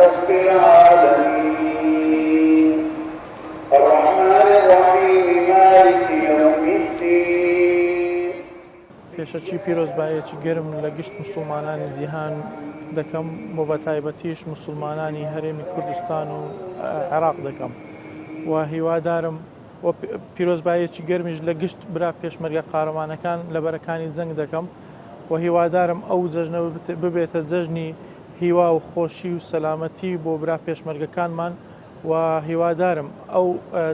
رب العالمين الرحمن الرحيم مالك يوم الدين. پێشەچی پیرۆزبایەکی گەرم لە گشت موسڵمانانی جیهان دەکەم بۆ بە تایبەتیش موسڵمانانی هەرێمی کوردستان و عێراق دەکەم و هیوادارم و پیرۆزبایەکی گەرمیش لە گشت برا پێشمەرگە قارەمانەکان لە بەرەکانی جەنگ دەکەم و هیوادارم ئەو جەژنە ببێتە جەژنی هیوا و خۆشی و سەلامەتی بۆ برا پێشمەرگەکانمان و هیوادارم ئەو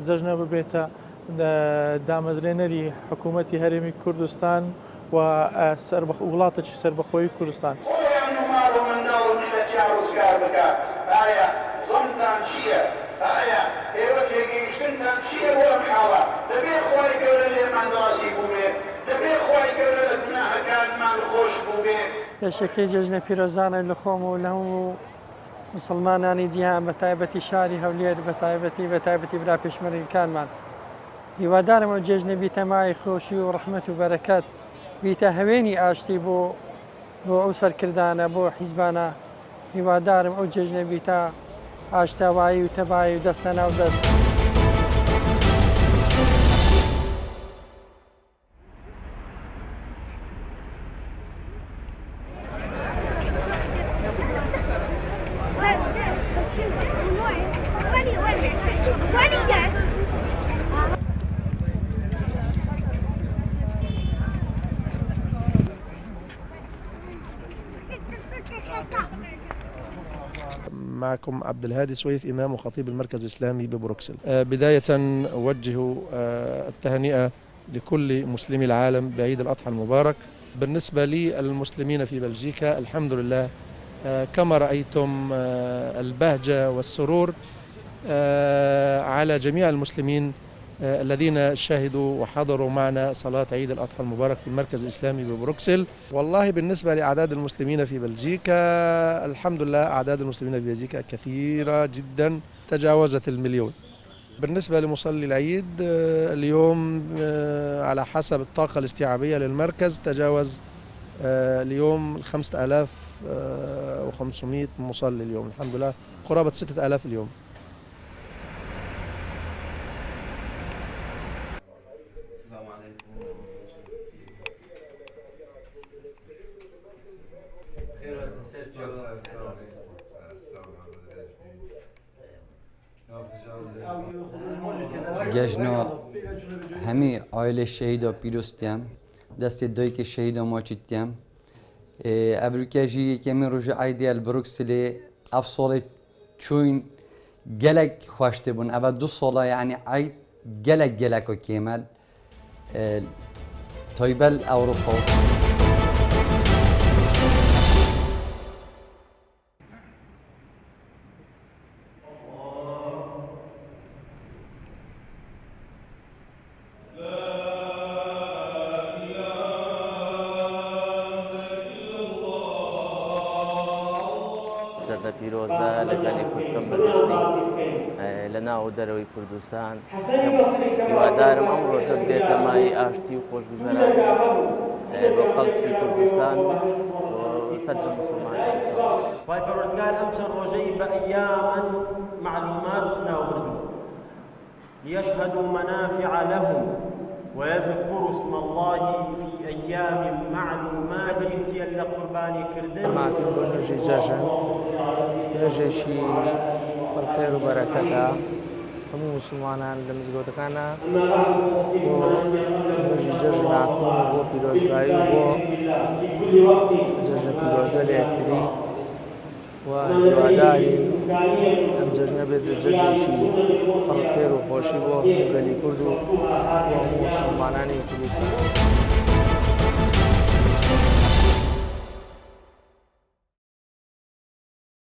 جەژنە ببێتە دامەزرێنەری حکوومەتی هەرێمی کوردستان و وڵاتێکی سەربەخۆیی کوردستان. ڕزگار بکات ئایا زەمتان چییە؟ ئایا ئێوە تێگەیشتنتان چییە بۆ ئەم حاڵە؟ دەبێ خوای گەورە لێمان ڕازی بوو بێ، دەبێ خوای گەورە لە گوناهەکانمان خۆش بوو بێ. پێشەکەی جێژنە پیرۆزانە لە خۆم و لە هەموو مسلمانانی جیهان بە تایبەتی شاری هەولێر بە تایبەتی برا پێشمەرگەکانمان هیوادارم ئەو جێژنە بیتە مای خۆشی و ڕەحمەت و بەرەکەت، بیتە هەوێنی ئاشتی بۆ ئەو سەرکردانە بۆ حیزبانە. هیوادارم ئەو جێژنە بیتە ئاشتاوایی و تەبایی و دەستە ناو دەست. معكم عبد الهادي سويف إمام وخطيب المركز الإسلامي ببروكسل. بداية أوجه التهنئة لكل مسلمي العالم بعيد الأضحى المبارك. بالنسبة للمسلمين في بلجيكا الحمد لله كما رأيتم البهجة والسرور على جميع المسلمين الذين شهدوا وحضروا معنا صلاة عيد الأضحى المبارك في المركز الإسلامي ببروكسل. والله بالنسبة لأعداد المسلمين في بلجيكا الحمد لله أعداد المسلمين في بلجيكا كثيرة جدا تجاوزت المليون. بالنسبة لمصلي العيد اليوم على حسب الطاقة الاستيعابية للمركز تجاوز اليوم 5500 مصلي اليوم الحمد لله، قرابة 6000 اليوم. جشن همی عائله شهید و پیروزتیم دست دوی که شهید و ماچیتیم ابروکیجی که من روز عید البروکسلی افصال چون گلک خوشته بون اول 2 ساله یعنی عید گلک و کامل تایبل اروپا. جرد پیروزه لگلی کردم بگشتی لناو دروی کردستان هیوادارم ئەم ڕۆژە بێتە مای ئاشتی و خۆشگوزەرانی بۆ خەڵکی کوردستان و سەرجە موسڵمانان. وای پەروەردگار ئەم چەند ڕۆژەی بە ئەیامان معلومات ناوبردوو ليشهدوا منافع لهم ويذكروا اسم الله في أيام معلومات يتيل قرباني كردن. معكم بنجي جاجن نجيشي بالخير وبركاته هم مسلمانان لمزگوتکانا نجي جاجن عطون و پیروزبایی و جاجن پیروزه لیکتری و هیوادارین ئەم جەژنە بێت جەژنێکی پڕخێر و خۆشی بۆ گەلی کورد و مسلمانانی کوردستان.